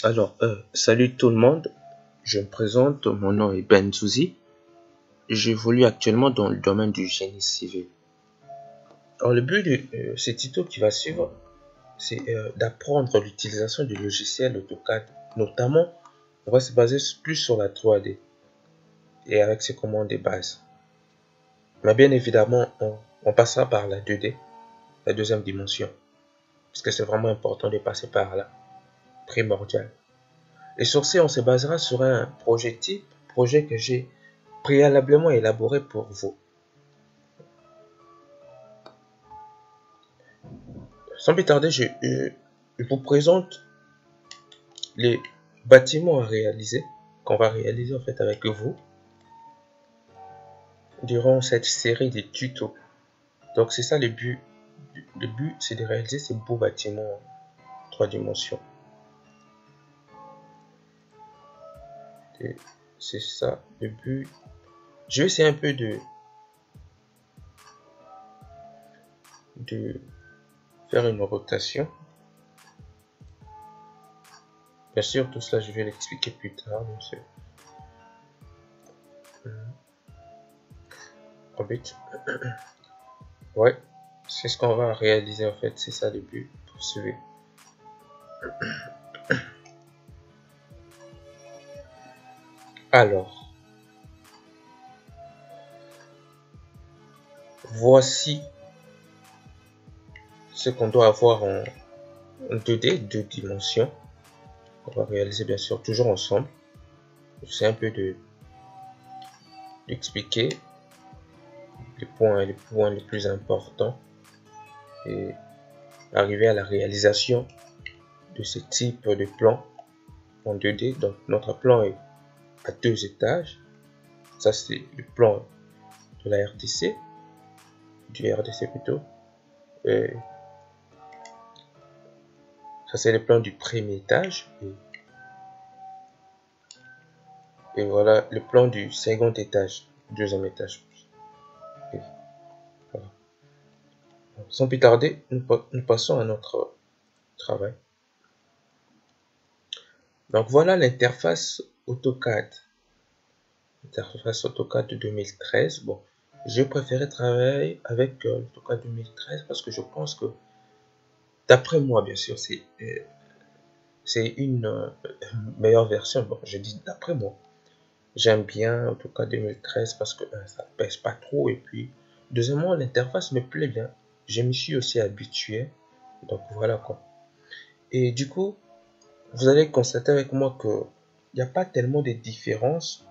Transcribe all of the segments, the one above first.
Alors, salut tout le monde, je me présente, mon nom est Ben Zouzi, j'évolue actuellement dans le domaine du génie civil. Alors, le but de ce tuto qui va suivre, c'est d'apprendre l'utilisation du logiciel AutoCAD. Notamment, on va se baser plus sur la 3D et avec ses commandes de base. Mais bien évidemment, on passera par la 2D, la deuxième dimension, parce que c'est vraiment important de passer par là, primordial. Et sur ce, on se basera sur un projet type, projet que j'ai préalablement élaboré pour vous. Sans plus tarder, je vous présente les bâtiments à réaliser, qu'on va réaliser en fait avec vous durant cette série de tutos. Donc c'est ça le but. Le but, c'est de réaliser ces beaux bâtiments en 3 dimensions. C'est ça le but. Je vais essayer un peu de faire une rotation. Bien sûr, tout cela, je vais l'expliquer plus tard, bien sûr. Ouais, c'est ce qu'on va réaliser en fait, c'est ça le but. Poursuivre. Alors, voici ce qu'on doit avoir en 2D, 2 dimensions. On va réaliser bien sûr toujours ensemble. J'essaie un peu d'expliquer les points les plus importants et arriver à la réalisation de ce type de plan en 2D. Donc notre plan est à 2 étages. Ça c'est le plan de la RDC, du RDC plutôt. Et ça c'est le plan du premier étage. Et voilà le plan du second étage, deuxième étage. Et voilà. Sans plus tarder, nous passons à notre travail. Donc voilà l'interface AutoCAD. Interface AutoCAD de 2013. Bon, j'ai préféré travailler avec l'AutoCAD 2013 parce que je pense que, d'après moi, bien sûr, c'est une meilleure version. Bon, je dis d'après moi. J'aime bien AutoCAD 2013 parce que ça pèse pas trop et puis, deuxièmement, l'interface me plaît bien. Je m'y suis aussi habitué. Donc voilà quoi. Et du coup, vous allez constater avec moi que il n'y a pas tellement de différence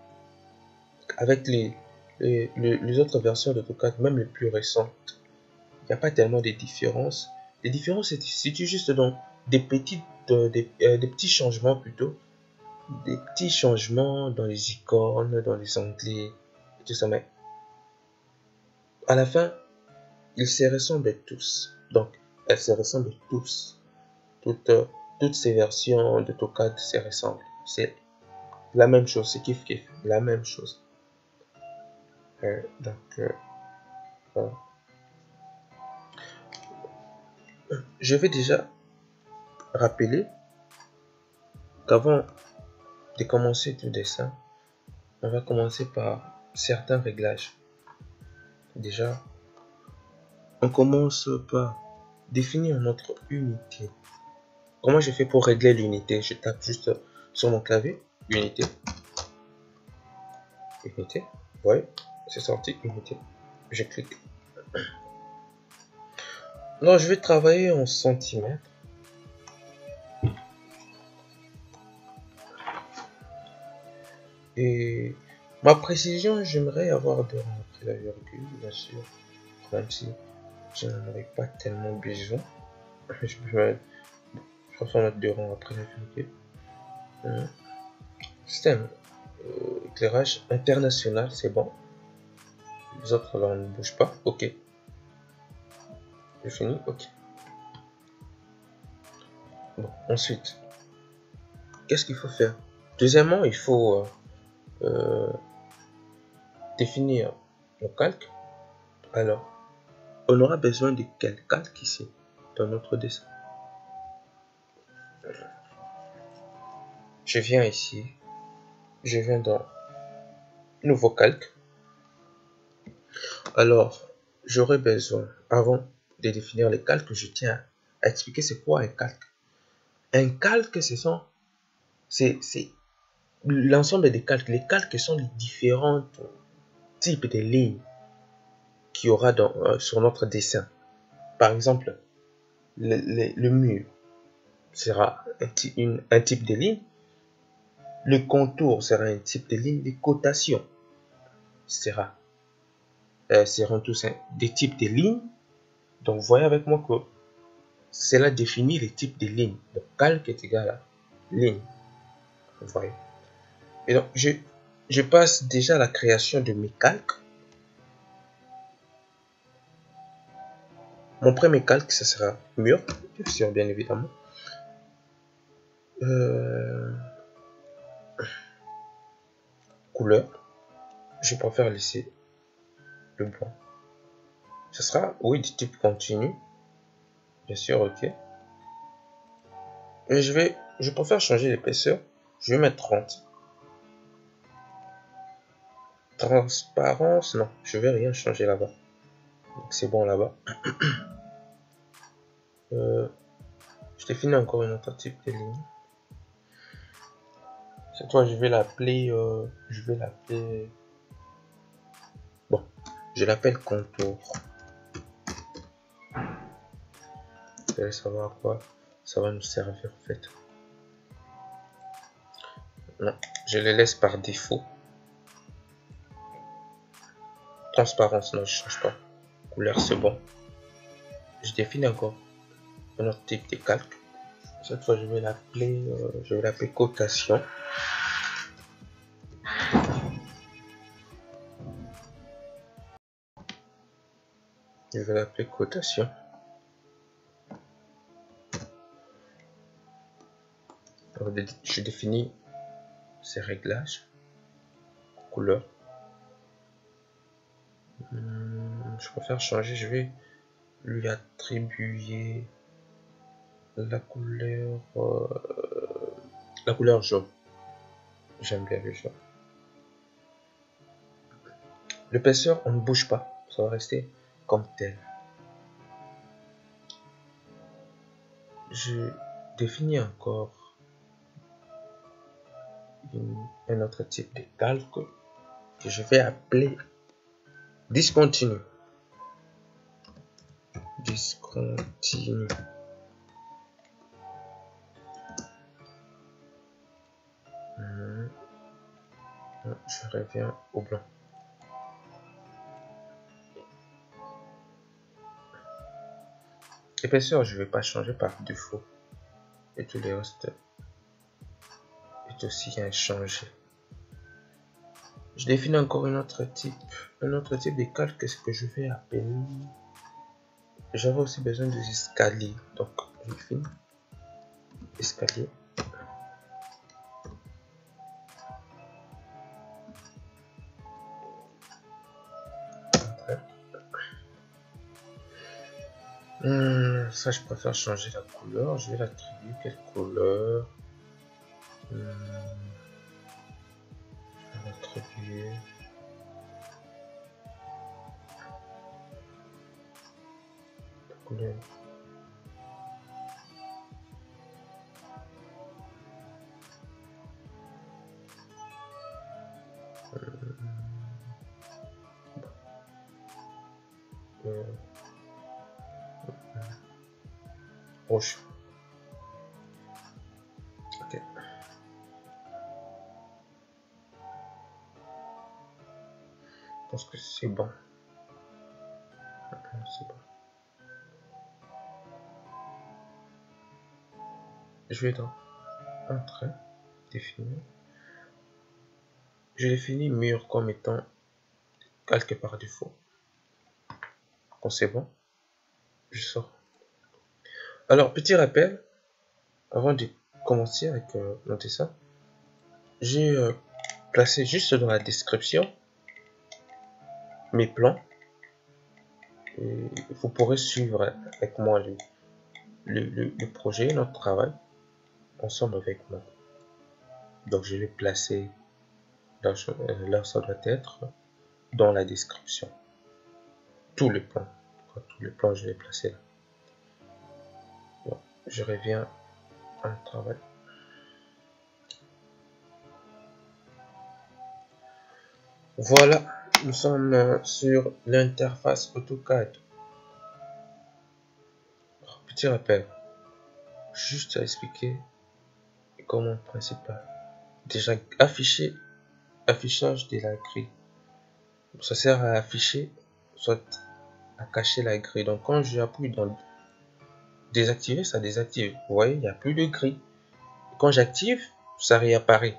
avec les autres versions d'AutoCAD, même les plus récentes. Il n'y a pas tellement de différences. Les différences se situent juste dans des petits changements plutôt. Des petits changements dans les icônes, dans les onglets, et tout ça. Mais à la fin, ils se ressemblent tous. Donc, elles se ressemblent tous. Toutes ces versions d'AutoCAD se ressemblent. C'est la même chose, c'est kiff kiff, la même chose. Voilà. Je vais déjà rappeler qu'avant de commencer tout dessin, on va commencer par certains réglages. Déjà, on commence par définir notre unité. Comment je fais pour régler l'unité? Je tape juste sur mon clavier, unité. Unité. Ouais, c'est sorti, unité. Je clique. Alors, je vais travailler en centimètres. Et ma précision, j'aimerais avoir de rang après la virgule, bien sûr. Même si je n'en avais pas tellement besoin. Je préfère mettre 2 rangs après la virgule. Système. Éclairage international, c'est bon. Les autres là, on ne bouge pas. Ok. J'ai fini. Ok. Bon, ensuite, qu'est-ce qu'il faut faire? Deuxièmement, il faut définir le calque. Alors, on aura besoin de quel calque ici dans notre dessin? Je viens ici, je viens dans Nouveau calque. Alors, j'aurais besoin, avant de définir les calques, je tiens à expliquer c'est quoi un calque. Un calque, c'est l'ensemble des calques. Les calques sont les différents types de lignes qu'il y aura sur notre dessin. Par exemple, le mur sera un type de ligne. Le contour sera un type de ligne. Les cotations seront tous des types de lignes. Donc, voyez avec moi que cela définit les types de lignes. Donc, calque est égal à ligne. Vous voyez. Et donc, je passe déjà à la création de mes calques. Mon premier calque, ce sera mur, bien évidemment. Couleur. Je préfère laisser le blanc. Ce sera, oui, du type continu. Bien sûr, ok. Et je préfère changer l'épaisseur. Je vais mettre 30. Transparence, non, je vais rien changer là-bas. Donc c'est bon là-bas. Je définis encore un autre type de ligne. Cette fois, je vais l'appeler. Bon, je l'appelle contour. Vous allez savoir à quoi ça va nous servir en fait. Non, je les laisse par défaut. Transparence, non, je change pas. Couleur, c'est bon. Je définis encore un autre type de calque. Cette fois, je vais l'appeler cotation. Je vais l'appeler cotation. Alors, je définis ces réglages. Couleur. Je préfère changer. Je vais lui attribuer la couleur jaune. J'aime bien le jaune. L'épaisseur, on ne bouge pas. Ça va rester comme tel. Je définis encore un autre type de calque que je vais appeler discontinu. Discontinu. Je reviens au blanc. Épaisseur, je ne vais pas changer par défaut. Et tout le reste est aussi inchangé. Je définis encore un autre type de calque, ce que je vais appeler. J'avais aussi besoin des escaliers. Donc, je définis escalier. Ça, je préfère changer la couleur. Je vais l'attribuer quelle couleur? Je vais l'attribuer. La couleur. Rouge. Ok. Je pense que c'est bon. C'est bon. Je vais dans Entrée, définir. Je définis mur comme étant calque par défaut. Quand c'est bon, je sors. Alors, petit rappel, avant de commencer avec mon dessin, j'ai placé juste dans la description mes plans. Et vous pourrez suivre avec moi le projet, notre travail, ensemble avec moi. Donc je l'ai placé là, là ça doit être dans la description. Tous les plans. Tous les plans, je l'ai placé là. Bon, je reviens à un travail. Voilà, nous sommes sur l'interface AutoCAD. Petit rappel, juste à expliquer les commandes principales. Déjà, affichage de la grille. Ça sert à afficher, soit à cacher la grille. Donc quand j'appuie dans désactiver, ça désactive. Vous voyez, il n'y a plus de grille. Quand j'active, ça réapparaît.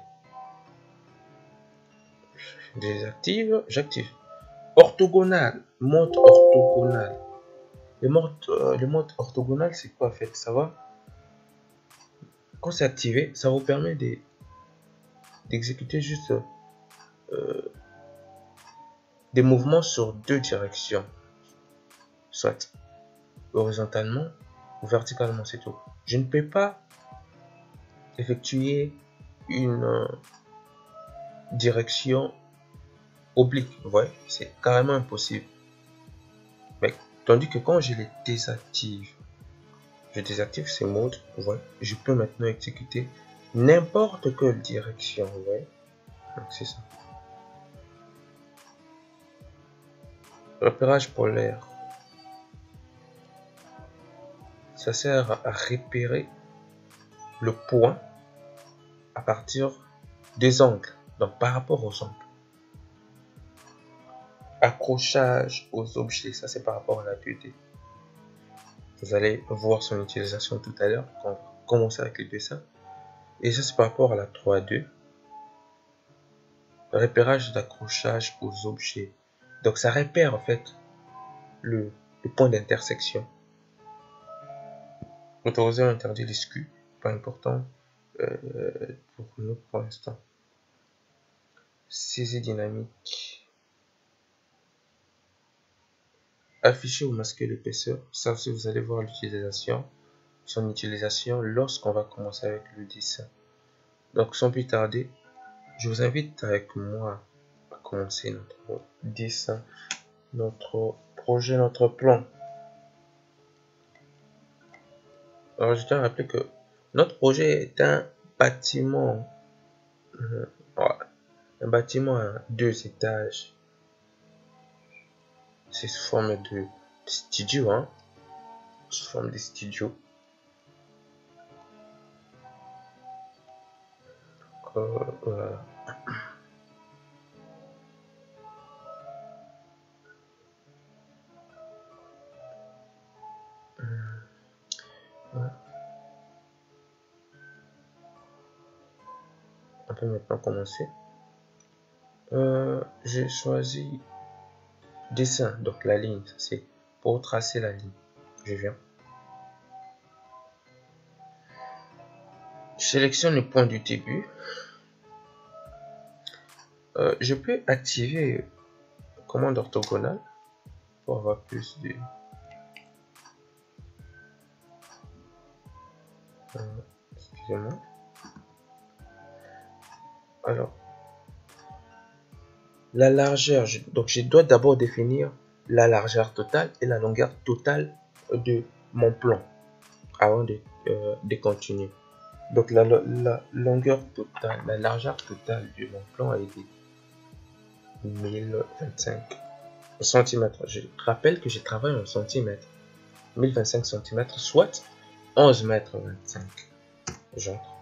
Désactive, j'active. Orthogonal, mode orthogonal. Le mode orthogonal, c'est quoi en fait? Ça va? Quand c'est activé, ça vous permet d'exécuter juste des mouvements sur deux directions, soit horizontalement ou verticalement, c'est tout. Je ne peux pas effectuer une direction oblique, vous voyez, c'est carrément impossible. Mais tandis que quand je les désactive, je désactive ces modes, vous voyez, je peux maintenant exécuter n'importe quelle direction, vous voyez. Donc c'est ça. Repérage polaire. Ça sert à repérer le point à partir des angles, donc par rapport aux angles. Accrochage aux objets, ça c'est par rapport à la 2D. Vous allez voir son utilisation tout à l'heure quand on va commencer avec les dessins. Et ça c'est par rapport à la 3D. Repérage d'accrochage aux objets. Donc ça repère en fait le point d'intersection. Autoriser ou interdire les SKU, pas important pour nous pour l'instant. Saisie dynamique. Afficher ou masquer l'épaisseur. Ça aussi vous allez voir l'utilisation, son utilisation lorsqu'on va commencer avec le dessin. Donc sans plus tarder, je vous invite avec moi à commencer notre dessin, notre projet, notre plan. Alors je tiens à rappeler que notre projet est un bâtiment, un bâtiment à 2 étages. C'est sous forme de studio, hein, sous forme de studio. Voilà. On peut maintenant commencer. J'ai choisi dessin, donc la ligne, c'est pour tracer la ligne. Je viens. Je sélectionne le point du début. Je peux activer la commande orthogonale pour avoir plus de... excusez-moi. Alors, la largeur, donc je dois d'abord définir la largeur totale et la longueur totale de mon plan avant de continuer. Donc la longueur totale, la largeur totale de mon plan est de 1025 cm. Je rappelle que je travaille en centimètres. 1025 cm, soit 11 mètres 25. J'entre.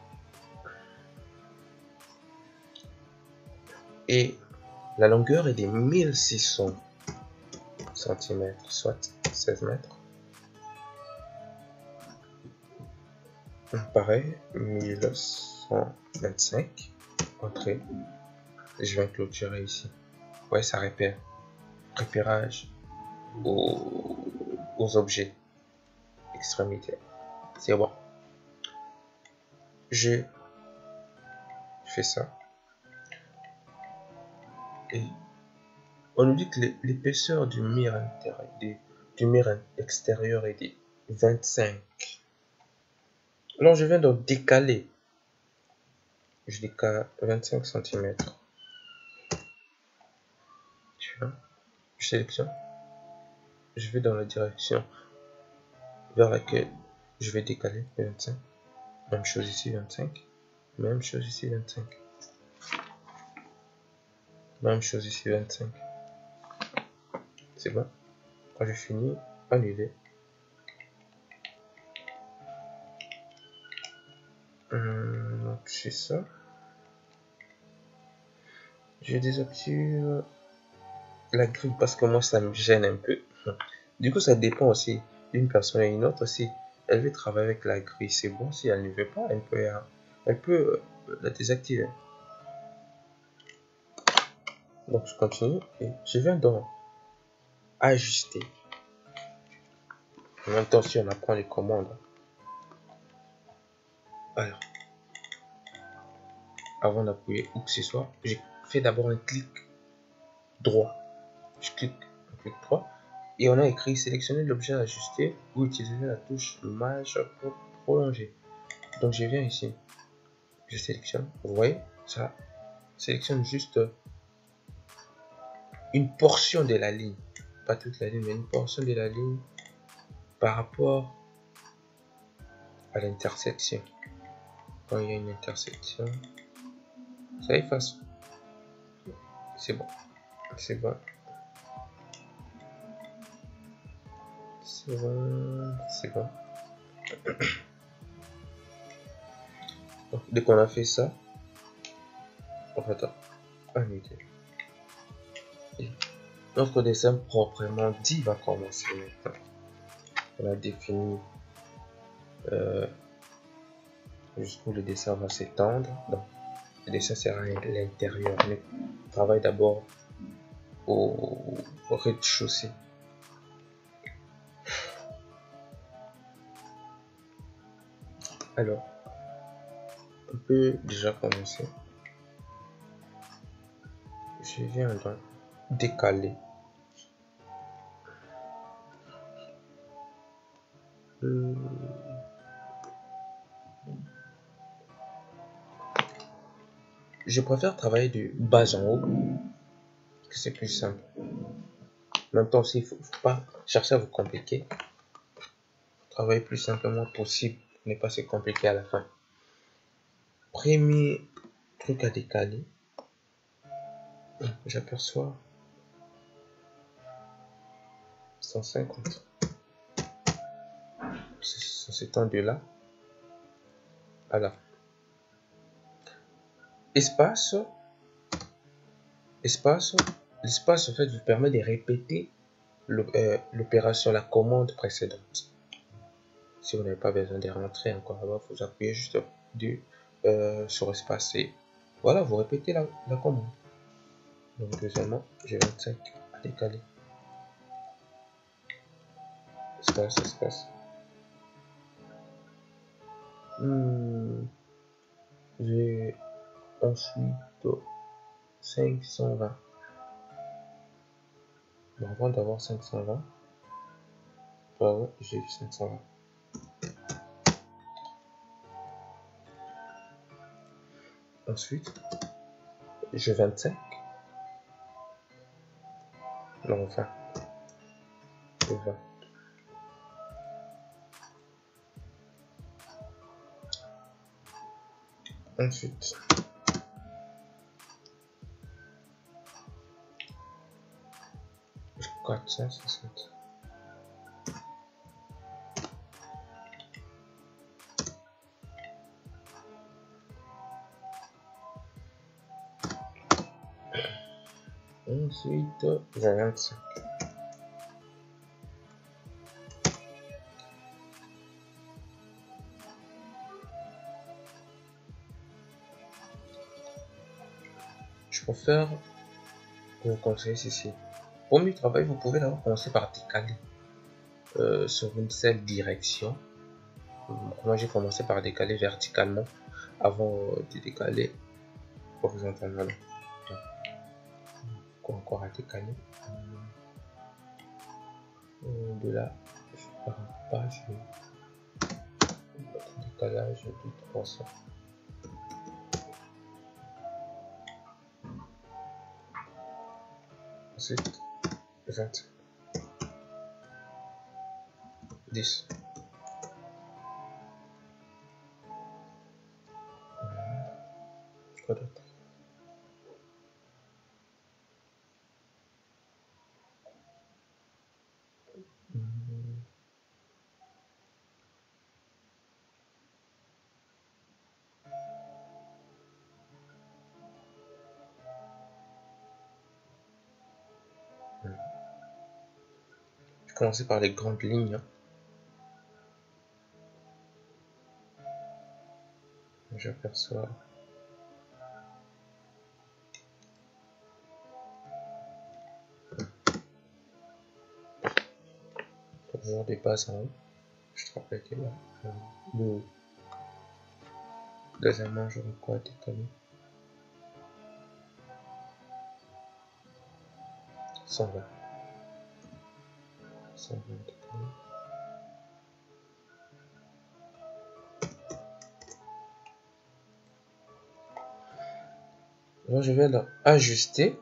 Et la longueur est de 1600 cm, soit 16 mètres. Pareil, 1125. Entrée. Je vais clôturer ici. Ouais, ça repère. Repérage aux objets. Extrémité. C'est bon. Je fais ça. Et on nous dit que l'épaisseur du mur extérieur est de 25. Alors je viens donc décaler. je décale 25 cm. Je sélectionne. Je vais dans la direction vers laquelle je vais décaler 25. Même chose ici, 25. Même chose ici, 25. Même chose ici, 25. C'est bon. Quand j'ai fini, annuler. Donc c'est ça. Je désactive la grille parce que moi ça me gêne un peu. Du coup ça dépend aussi d'une personne à une autre. Si elle veut travailler avec la grille, c'est bon. Si elle ne veut pas, elle peut la désactiver. Donc je continue et je viens dans ajuster. En même temps, si on apprend les commandes. Alors, avant d'appuyer où que ce soit, j'ai fait d'abord un clic droit. Je clique un clic droit et on a écrit sélectionner l'objet à ajuster ou utiliser la touche maj pour prolonger. Donc je viens ici, je sélectionne. Vous voyez, ça sélectionne juste une portion de la ligne, pas toute la ligne, mais une portion de la ligne par rapport à l'intersection. Quand il y a une intersection, ça efface. C'est bon, c'est bon, c'est bon, c'est bon. Donc, dès qu'on a fait ça, on va annuler. Et notre dessin proprement dit va commencer maintenant. On a défini jusqu'où le dessin va s'étendre. Donc, le dessin sera à l'intérieur. Mais on travaille d'abord au rez-de-chaussée. Alors, on peut déjà commencer. Je viens donc décaler. Je préfère travailler de bas en haut, parce que c'est plus simple. En même temps aussi, il ne faut pas chercher à vous compliquer. Travailler plus simplement possible, ne pas se compliquer à la fin. Premier truc à décaler, j'aperçois 150. Ça s'étend de là à là. Espace, l'espace en fait vous permet de répéter l'opération, la commande précédente. Si vous n'avez pas besoin de rentrer encore là-bas, vous appuyez juste sur espace et voilà, vous répétez la commande. Donc deuxièmement, j'ai 25 à décaler. Espace. J'ai ensuite 520. Mais avant d'avoir 520, j'ai 520. Ensuite, j'ai 25. Non, enfin, j'ai 20. Ensuite, j'ai 460. Ensuite, j'ai 25. Je préfère vous conseiller ceci. Pour mieux travailler, vous pouvez d'abord commencer par décaler sur une seule direction. Moi, j'ai commencé par décaler verticalement avant de décaler horizontalement. Encore à décaler. De là, je pars pas, je vais mettre un décalage de 300. Ensuite, 20. 10. Quoi d'autre? Je vais commencer par les grandes lignes. J'aperçois toujours des bases en haut. Je te rappelle que là, le deuxièmement, j'aurais quoi décaler 120. 120 décalé. Là, je vais là ajuster.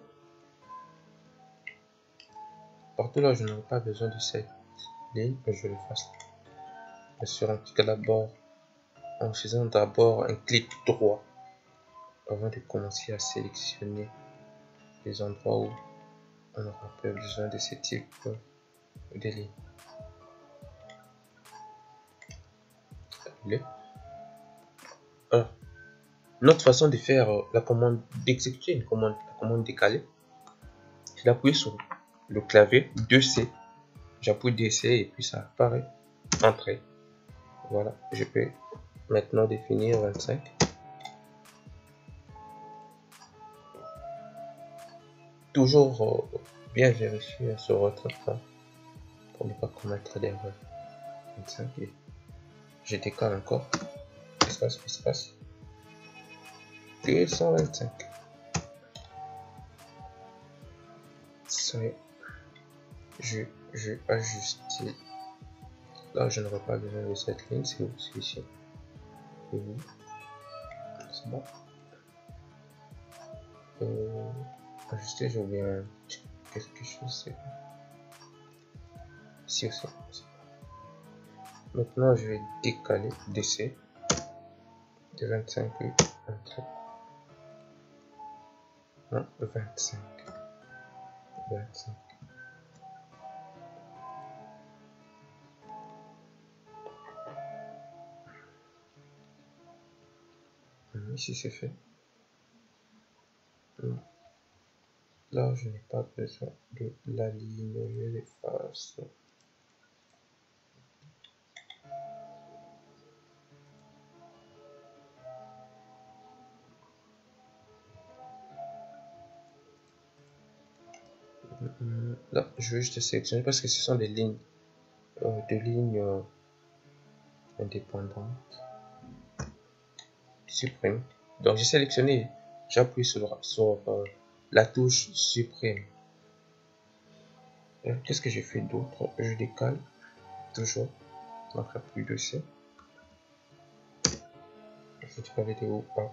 Partout là, je n'aurai pas besoin de cette ligne, je le fasse. Bien sûr, en faisant d'abord un clic droit avant de commencer à sélectionner les endroits où on aura pas besoin de ce type de ligne. Alors, notre façon de faire la commande, d'exécuter une commande, la commande décalée, c'est d'appuyer sur le clavier 2C. J'appuie 2C et puis ça apparaît entrée. Voilà, je peux maintenant définir 25. Toujours bien vérifier sur votre écran pour ne pas commettre d'erreur. 25 et je décale encore. Espace. 225. Ça y est. Je ajuste. Là, je n'aurai pas besoin de cette ligne, c'est aussi ici. C'est bon. Ajuster, j'ai oublié quelque chose. Ici aussi. Maintenant, je vais décaler DC de 25 entre 25. Ici c'est fait. Là je n'ai pas besoin de la ligne, je l'efface. Là je vais juste sélectionner parce que ce sont des lignes indépendantes. Supprime. Donc j'ai sélectionné, j'appuie sur la touche supprime. Qu'est-ce que j'ai fait d'autre? Je décale toujours. Donc appuie dessus. Je vais décaler de haut à haut.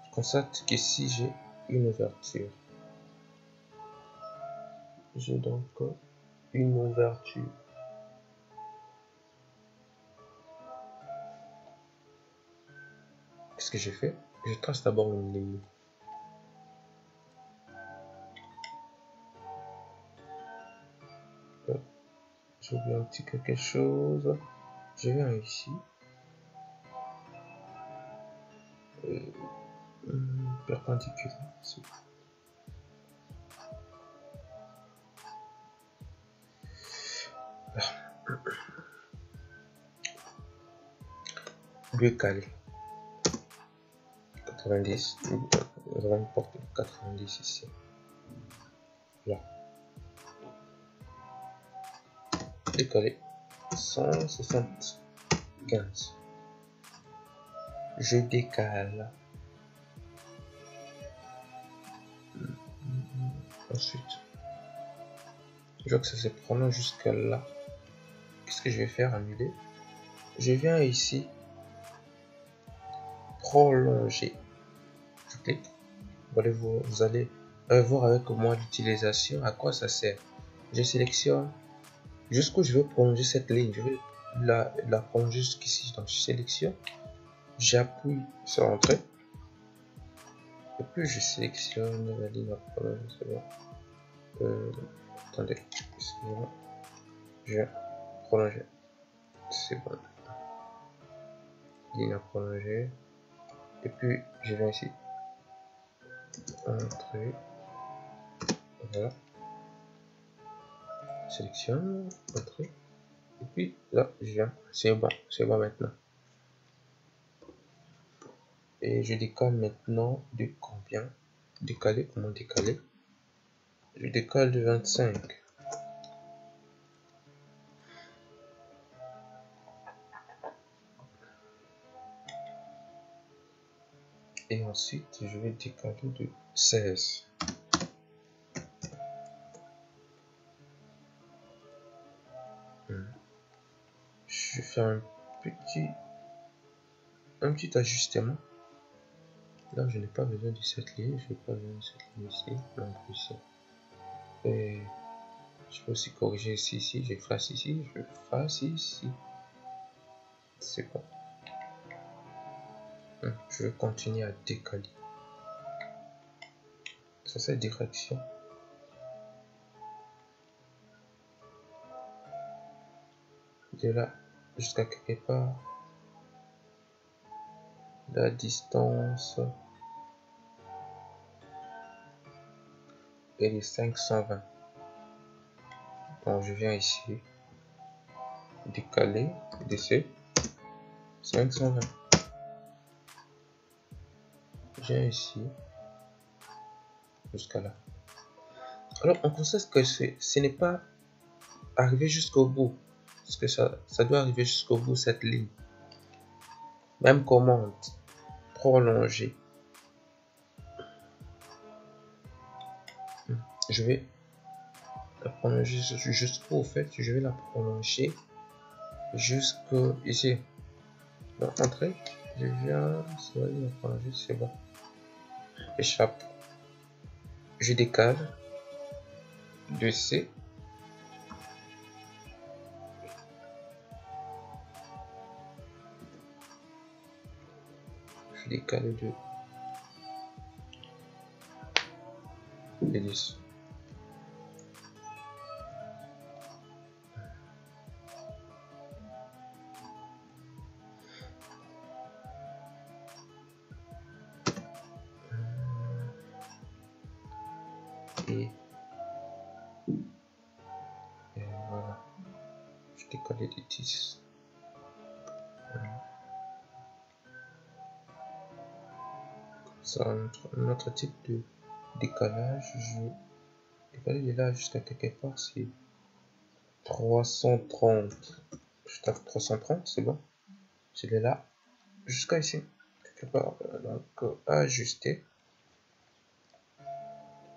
Je constate qu'ici j'ai une ouverture. J'ai donc une ouverture. Qu'est-ce que j'ai fait? Je trace d'abord une ligne. J'ai oublié un petit quelque chose. Je viens ici. Perpendiculaire. Décaler 90, je vais importer 90 ici. Là. Décaler 175. Je décale. Ensuite, je vois que ça se prolonge jusqu'à là. Qu'est-ce que je vais faire? Annuler. Je viens ici. Prolonger. Je clique. Vous allez voir avec moi l'utilisation, à quoi ça sert. Je sélectionne jusqu'où je veux prolonger cette ligne. Je vais la prolonger jusqu'ici. Donc je sélectionne, j'appuie sur Entrée. Et puis je sélectionne la ligne à prolonger. C'est bon. Attendez, excusez-moi. Je vais prolonger. C'est bon. Ligne à prolonger. Et puis je viens ici. Entrée. Voilà. Sélectionne, Entrée. Et puis là, je viens. C'est bon maintenant. Et je décale maintenant de combien? Décaler, comment décaler? Je décale de 25. Et ensuite, je vais décaler de 16. Je vais faire un petit ajustement. Là, je n'ai pas besoin de cette ligne. Je n'ai pas besoin de cette ligne ici. Non plus ici. Et je peux aussi corriger ici. J'efface ici. Je fasse ici. C'est bon. Je vais continuer à décaler. Sur cette direction. De là jusqu'à quelque part. La distance est de 520. Donc je viens ici, décaler, DC, 520. Je viens ici, jusqu'à là. Alors on constate que ce n'est pas arrivé jusqu'au bout, parce que ça doit arriver jusqu'au bout cette ligne. Même commande, prolonger. Je vais la prolonger jusqu'où, au fait, je vais la prolonger jusqu'au ici. Donc Entrée, je viens, c'est la prolonger, c'est bon. Échappe. Je décale de C. Je décale de 10. Et voilà, je décale de 10. Ça, un autre type de décalage, je décale de là jusqu'à quelque part, c'est 330. Je tape 330, c'est bon. Je l'ai là jusqu'à ici, quelque part. Donc, ajuster.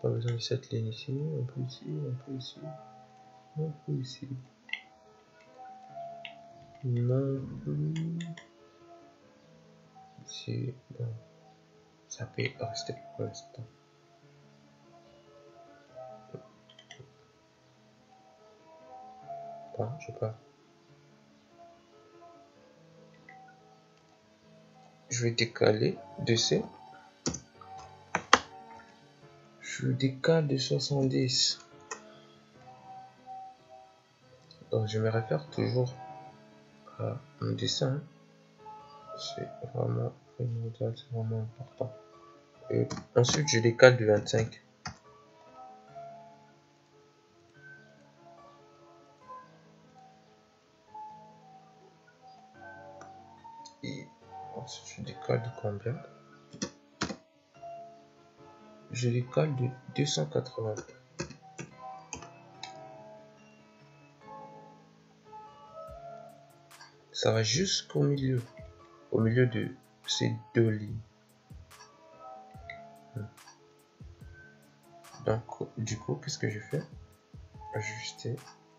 Pas besoin de cette ligne ici, un peu ici, un peu ici, un peu ici. Non plus. Ici, bon. Ça peut rester pour l'instant. Bon, je sais pas. Je vais décaler de C. Je décale de 70. Donc je me réfère toujours à mon dessin. C'est vraiment primordial, c'est vraiment important. Et ensuite je décale de 25. Et ensuite je décale de combien? Je décale de 280. Ça va jusqu'au milieu de ces deux lignes. Donc du coup, qu'est-ce que je fais? Ajuster,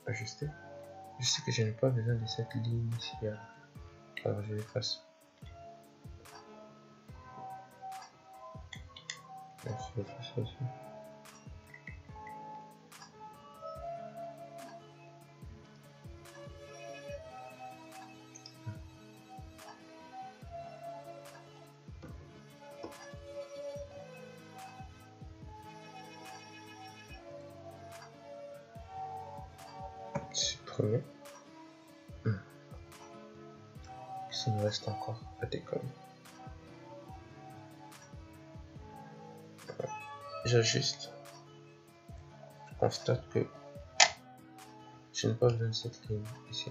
ajuster. Je sais que je n'ai pas besoin de cette ligne ici. Alors je l'efface. Je l'efface aussi. supprimer. Il me reste encore à décoller. J'ajuste. Je constate que je n'ai pas besoin de cette ligne ici.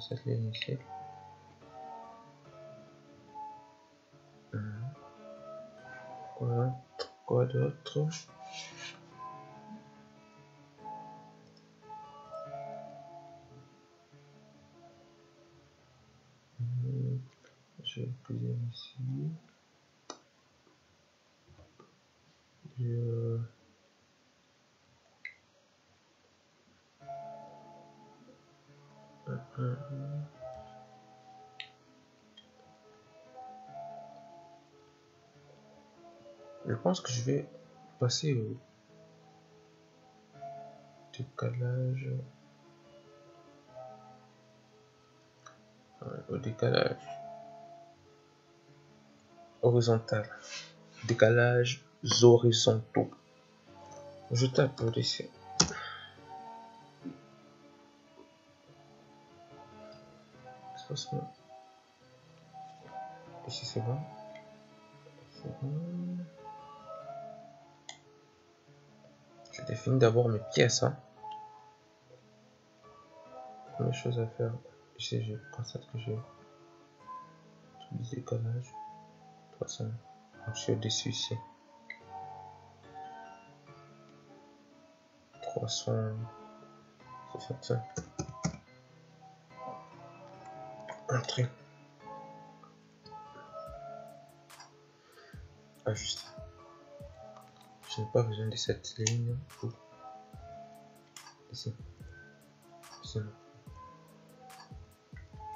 Cette ligne ici. Voilà. Quoi d'autre? Je vais coller ici. Je pense que je vais passer au décalage. Au décalage horizontal. Décalage horizontaux. Je tape pour ici. Ici c'est bon. C'est bon. Je définis d'abord mes pièces. Première chose à faire, ici je constate que j'ai tout le décalage. 300. Donc, je suis au-dessus ici. 365. Entrée. Ajuster. Je n'ai pas besoin de cette ligne. Ici. Ici.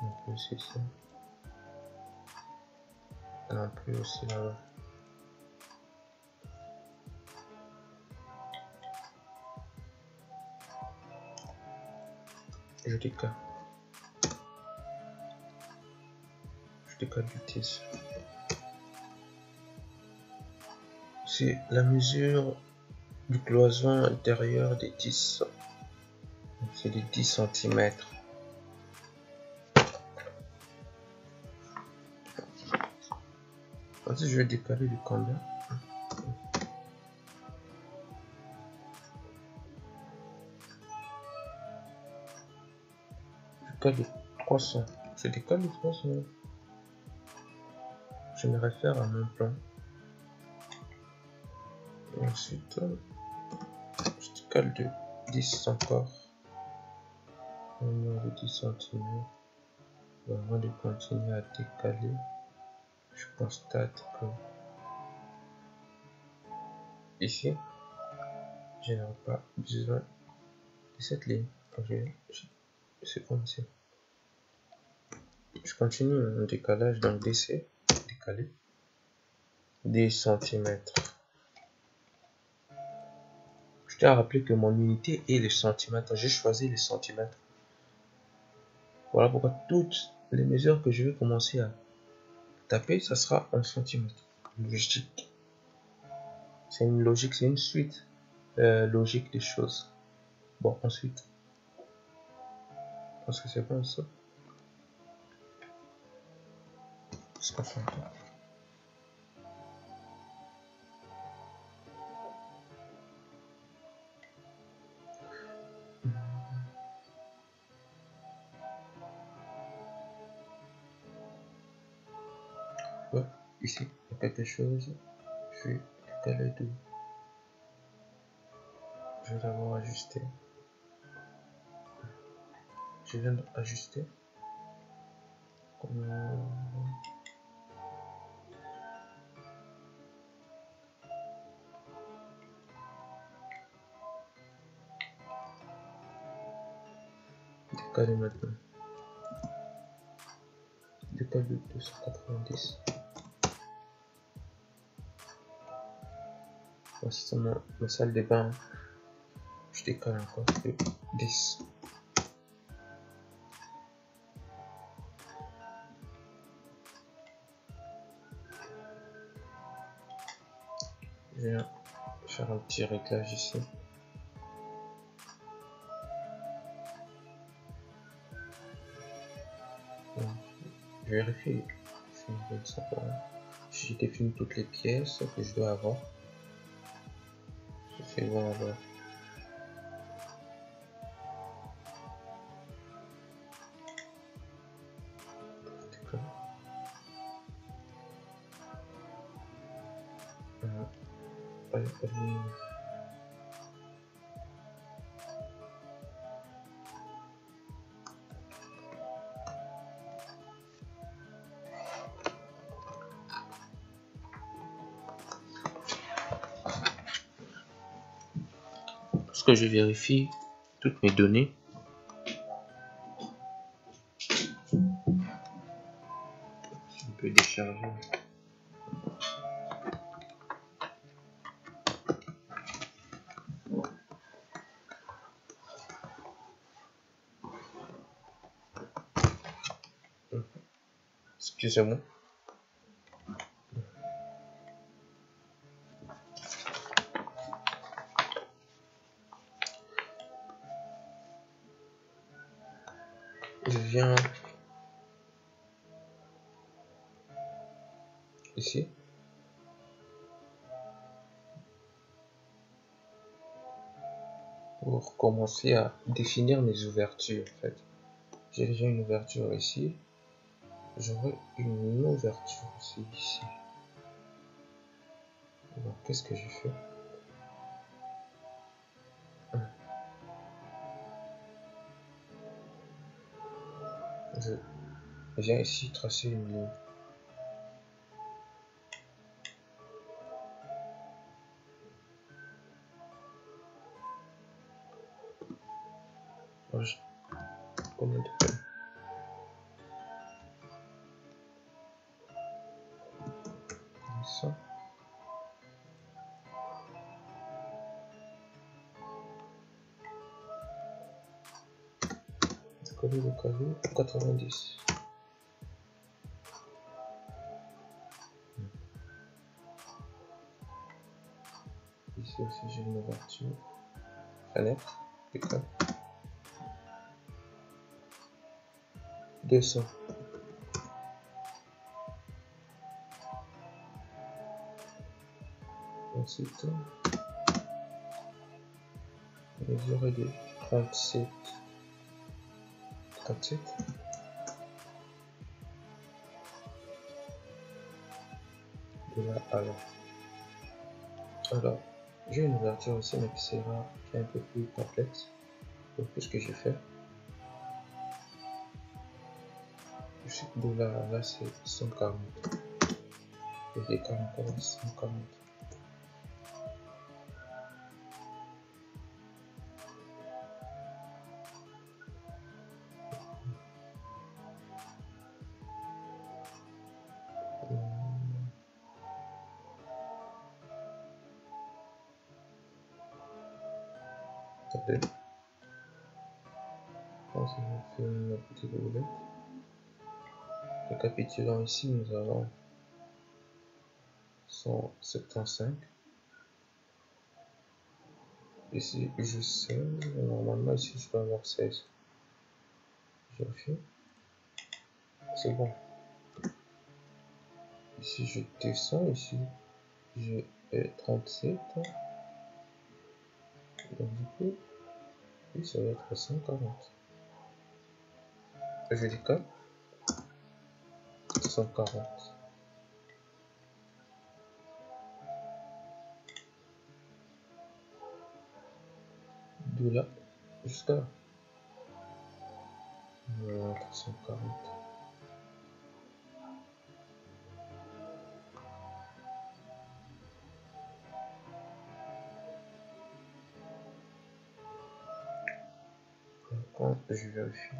Un peu aussi ici. Un peu aussi là-bas. Je décale. Je décale du tissu. C'est la mesure du cloison intérieur des 10. C'est des 10 cm. Ensuite, je vais décaler du combien? Je décale de 300. Je décale de 300. Je me réfère à mon plan. Et ensuite, je décale de 10 encore. De 10 cm. Avant de continuer à décaler, je constate que ici, je n'ai pas besoin de cette ligne. C'est comme ici. Je continue mon décalage, donc DC, décaler 10 cm. Je tiens à rappeler que mon unité est les centimètres. J'ai choisi les centimètres. Voilà pourquoi toutes les mesures que je vais commencer à taper, ça sera en centimètres. Logique. C'est une logique, c'est une suite logique des choses. Bon, ensuite, parce que c'est bon ça. C'est pas content. Ouais, ici, il y a quelque chose. Je vais décaler de. Je vais d'abord ajuster. Je viens d'ajuster. Décaler maintenant. Décale de 290. Voici c'est ma salle de bain. Je décale encore de 10. viens faire un petit réglage ici. Je vérifie si j'ai défini toutes les pièces que je dois avoir. C'est bon alors. Parce que je vérifie toutes mes données. Je peux décharger. Excusez-moi. Je viens ici. Pour commencer à définir mes ouvertures en fait. J'ai déjà une ouverture ici. J'aurai une ouverture aussi ici. Alors qu'est-ce que je fais? Je viens ici tracer une ligne. Combien de temps? Ça. Coller le carré 90. Ici aussi j'ai une ouverture. Fenêtre. Putain. 200. Ensuite, mesure de 37. 37. De là à là. Alors, j'ai une ouverture aussi, mais qui est un peu plus complexe. Donc, tout ce que j'ai fait, je sais que de là à là, c'est 140. Je décale encore 140. Attendez. Je pense que je vais faire une petite roulette. Récapitulant ici, nous avons 175. Ici, je sais, normalement, ici, je dois avoir 16. Je vérifie. C'est bon. Ici, je descends. Ici, j'ai 37. Donc, du coup, oui, ça va être 140. Je décale. 140. De là jusqu'à là. 140. Quand je vérifie.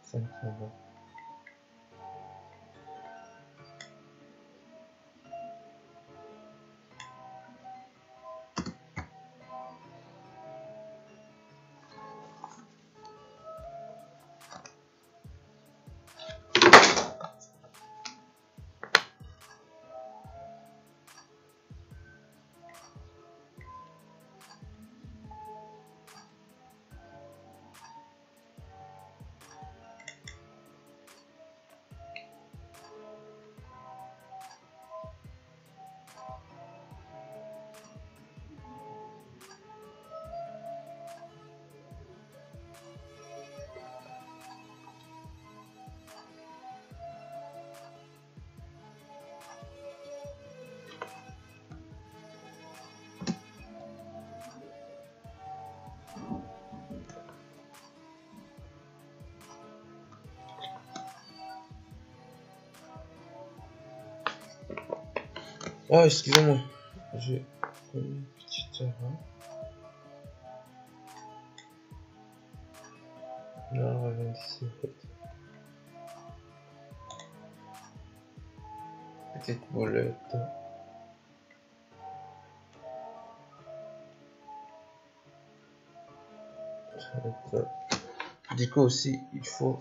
Ça va. Oh, excusez-moi. J'ai commis une petite erreur. Non, 26. Petite boulette. Du coup aussi, il faut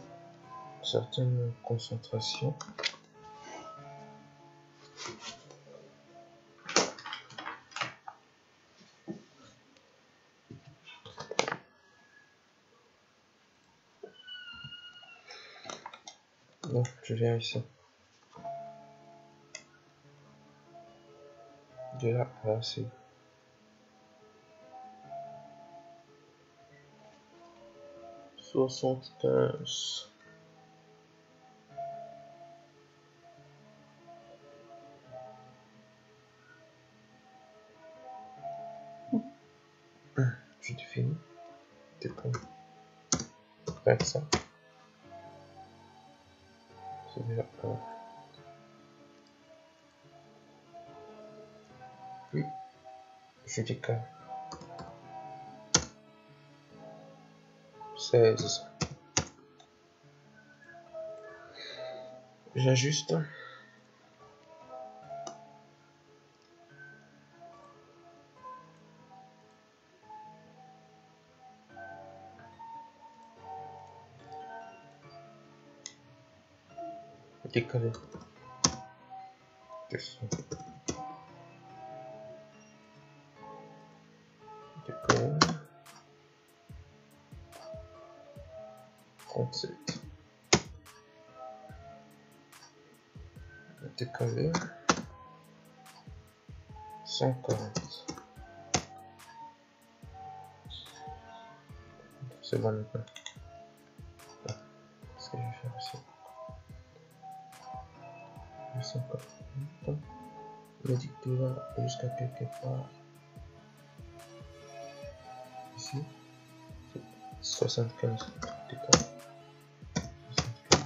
certaines concentrations. Bon, je viens ici. De là à là, c'est 75. J'ai fini. T'es prêt? Faire ça. C'est déjà un. Puis, je décale. 16. J'ajuste. Décaler. Descends. Décaler. 37. Décaler. 140. C'est bon maintenant. Qu'est-ce que je vais faire ici? 140. Me dit que là jusqu'à quelque part. Ici. 75. Décaler. 75.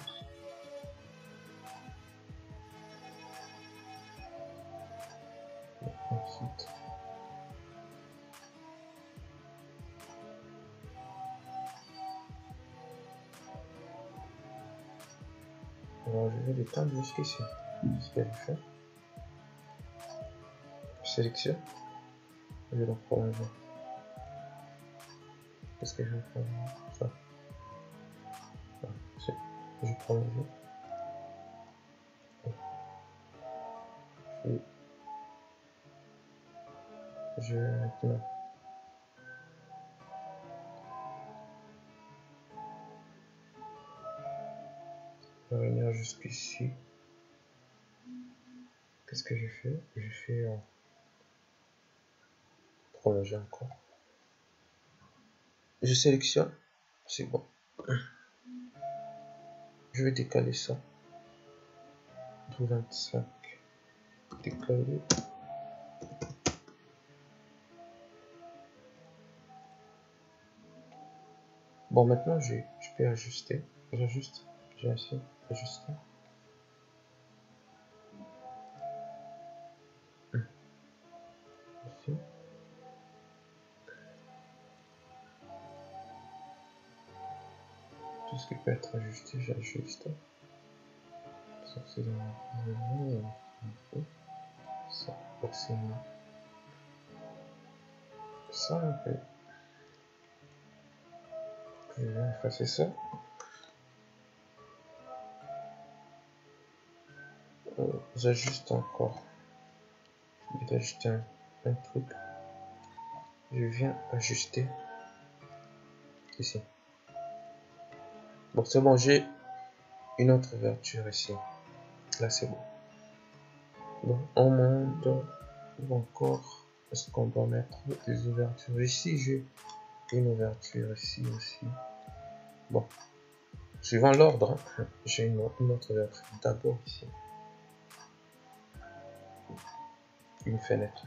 Ensuite. Alors je vais l'étendre jusqu'ici. Ce que je fais. Je sélectionne. Je vais le prolonger. Qu'est-ce que je vais prendre? Ça. Je vais prolonger. Je vais maintenant revenir jusqu'ici. Qu'est-ce que je fais? Je fais prolonger encore. Je sélectionne. C'est bon. Je vais décaler ça. 25. Décaler. Bon, maintenant je peux ajuster. J'ajuste. J'ai assez ajusté. Ici. Tout ce qui peut être ajusté, j'ajuste. Ça c'est dans ça, forcément. Ça un peu. Je vais effacer ça. J'ajuste encore. Je vais ajouter un truc. Je viens ajuster ici. Bon, c'est bon, j'ai une autre ouverture ici. Là, c'est bon. Donc, on monte ou encore, est-ce qu'on doit mettre des ouvertures ici? J'ai une ouverture ici aussi. Bon, suivant l'ordre, hein, j'ai une autre ouverture. D'abord ici. Une fenêtre.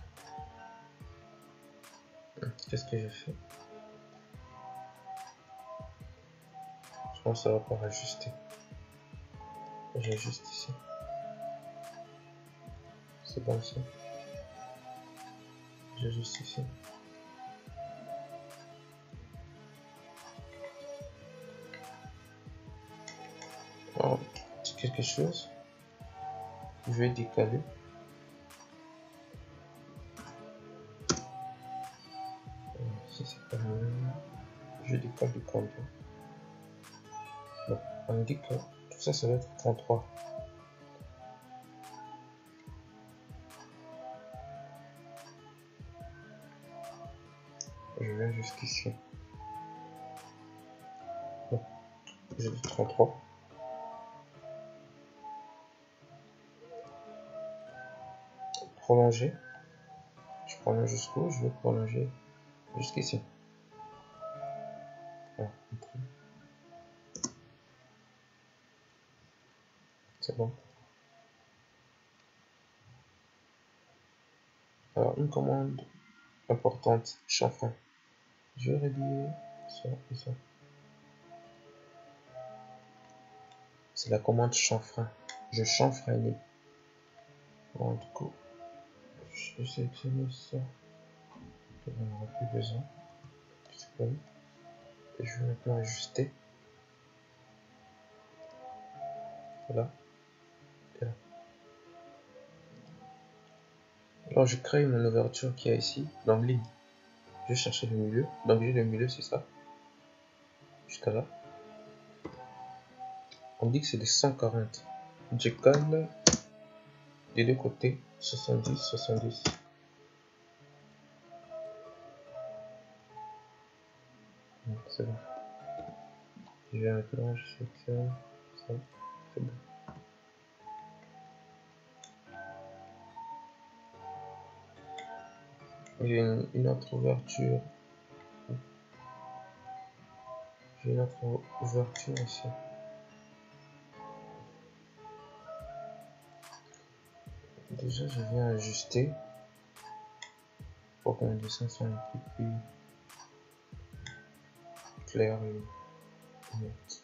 Qu'est-ce que j'ai fait? Je pense que ça va pas ajuster. J'ajuste ici. C'est bon ça. J'ai juste ici. Alors, c'est quelque chose. Je vais décaler. Si c'est pas mieux, je décale de combien? Bon, on me dit que tout ça, ça va être 33. Je vais jusqu'ici. Bon, j'ai dit 33. Prolonger. Je prolonge jusqu'où? Je vais prolonger jusqu'ici. Voilà, c'est bon. Alors, une commande importante, chanfrein. Je vais relier ça et ça. C'est la commande chanfrein. Je chanfreine. Bon, du coup, je vais sélectionner ça. On n'aura plus besoin. Et je vais maintenant ajuster. Voilà. Et là. Alors, je crée mon ouverture qui est ici, dans ligne. Je vais chercher le milieu. Donc, j'ai le milieu, c'est ça. Jusqu'à là. On dit que c'est des 140. Je colle des deux côtés 70, 70. C'est bon. Je vais maintenant, je sélectionne ça. C'est bon. J'ai une autre ouverture. J'ai une autre ouverture ici. Déjà, je viens ajuster pour que mon dessin soit un peu plus clair et net.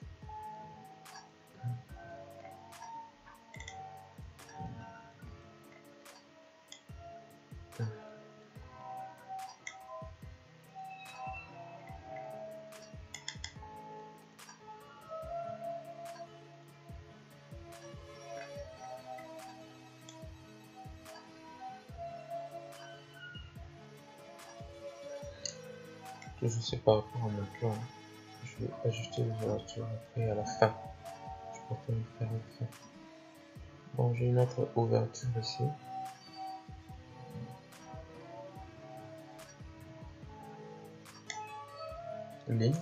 Je sais par rapport à mon plan, je vais ajuster les ouvertures après à la fin. Je préfère le faire à la fin. Bon, j'ai une autre ouverture ici. Ligne.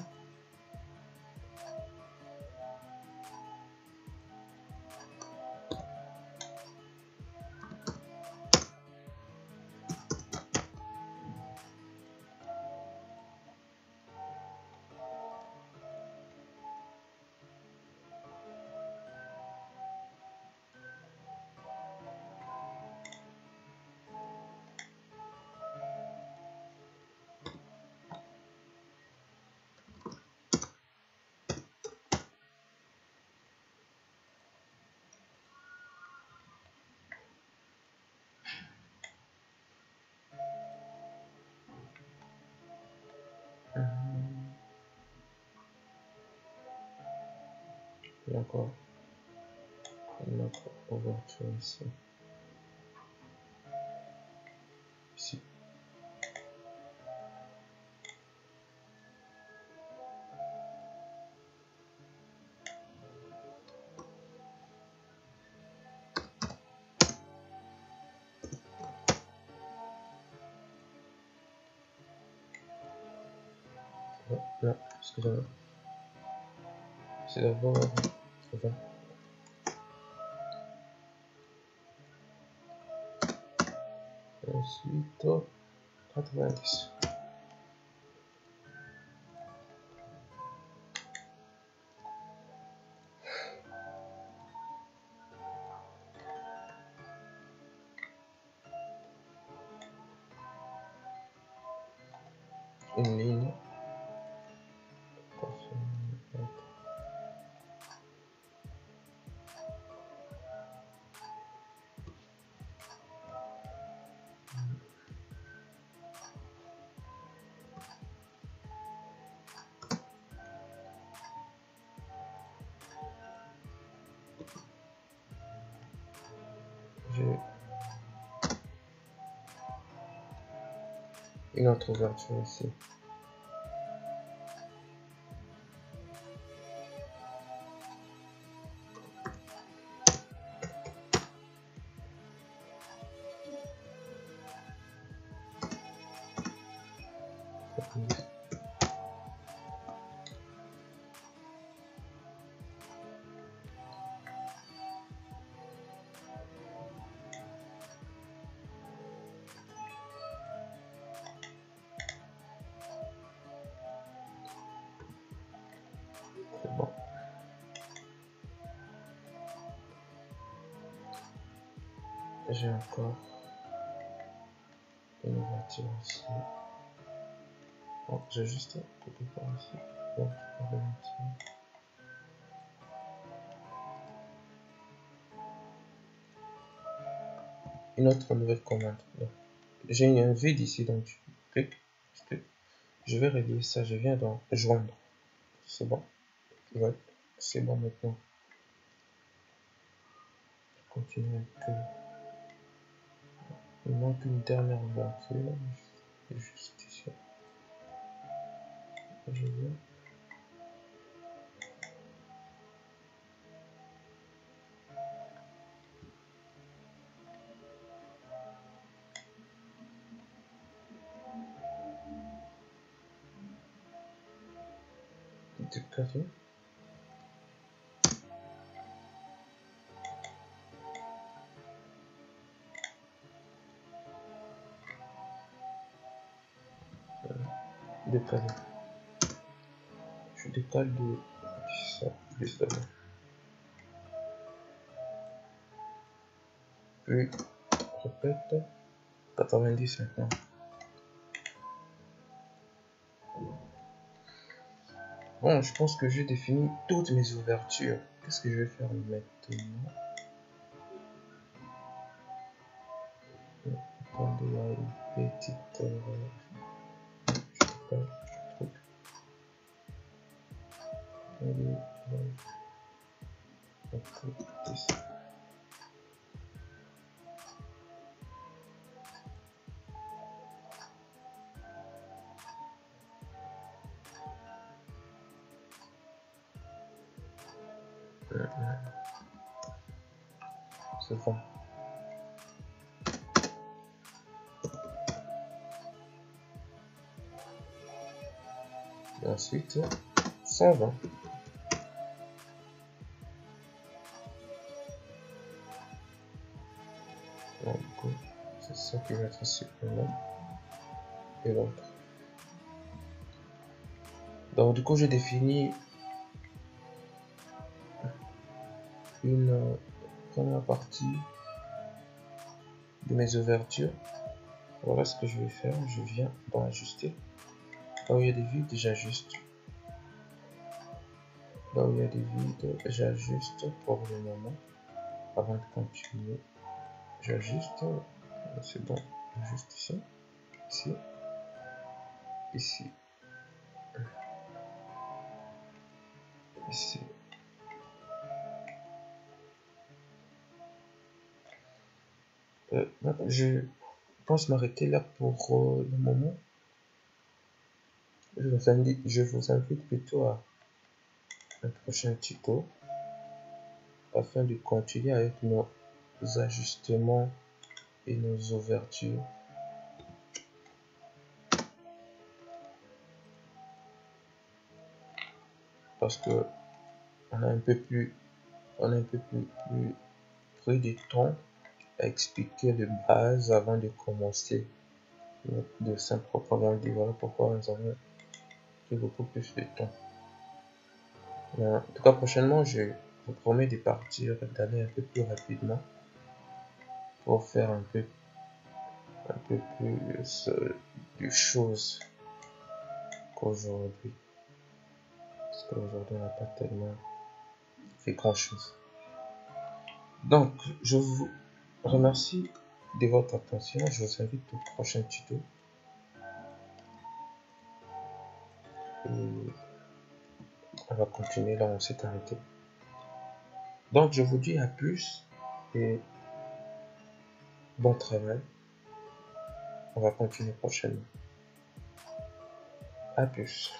Et encore une autre ouverture ici. Ici. Non, excusez-moi. C'est d'abord 20. Ensuite 90. Une ligne. J'ai une autre ouverture ici. C'est bon. J'ai encore une ouverture ici. Bon, j'ai juste quelque part ici. Bon, je peux remonter. Une autre nouvelle commande. J'ai un vide ici, donc je clique. Je vais relier ça. Je viens dans joindre. C'est bon. Ouais, c'est bon maintenant. Je continue avec. Il manque une dernière ouverture. Juste ici. Je viens. Décaler. Décaler. Je décale de ça, de ça. Puis, répète. 90 maintenant. Bon, je pense que j'ai défini toutes mes ouvertures. Qu'est-ce que je vais faire maintenant? Prendre une petite truc. Allez, ici. C'est bon. Et ensuite, 120. Donc, du coup, c'est ça qui va être supprimé. Et l'autre. Donc, du coup, j'ai défini une première partie de mes ouvertures. Voilà ce que je vais faire. Je viens dans ajuster. Là où il y a des vides, j'ajuste. Là où il y a des vides, j'ajuste pour le moment. Avant de continuer, j'ajuste. C'est bon. Juste ici. Ici. Ici. Ici. Je pense m'arrêter là pour le moment. Je vous invite plutôt à un prochain tuto afin de continuer avec nos ajustements et nos ouvertures. Parce que on a un peu plus pris du temps à expliquer les bases avant de commencer notre dessin proprement dit. Voilà pourquoi nous avons pris beaucoup plus de temps. Mais en tout cas, prochainement, je vous promets de partir, d'aller un peu plus rapidement pour faire un peu plus de choses qu'aujourd'hui. Parce qu'aujourd'hui, on n'a pas tellement fait grand chose. Donc, je vous remercie de votre attention. Je vous invite au prochain tuto. Et on va continuer là où on s'est arrêté. Donc, je vous dis à plus et Bon travail. On va continuer prochainement. À plus.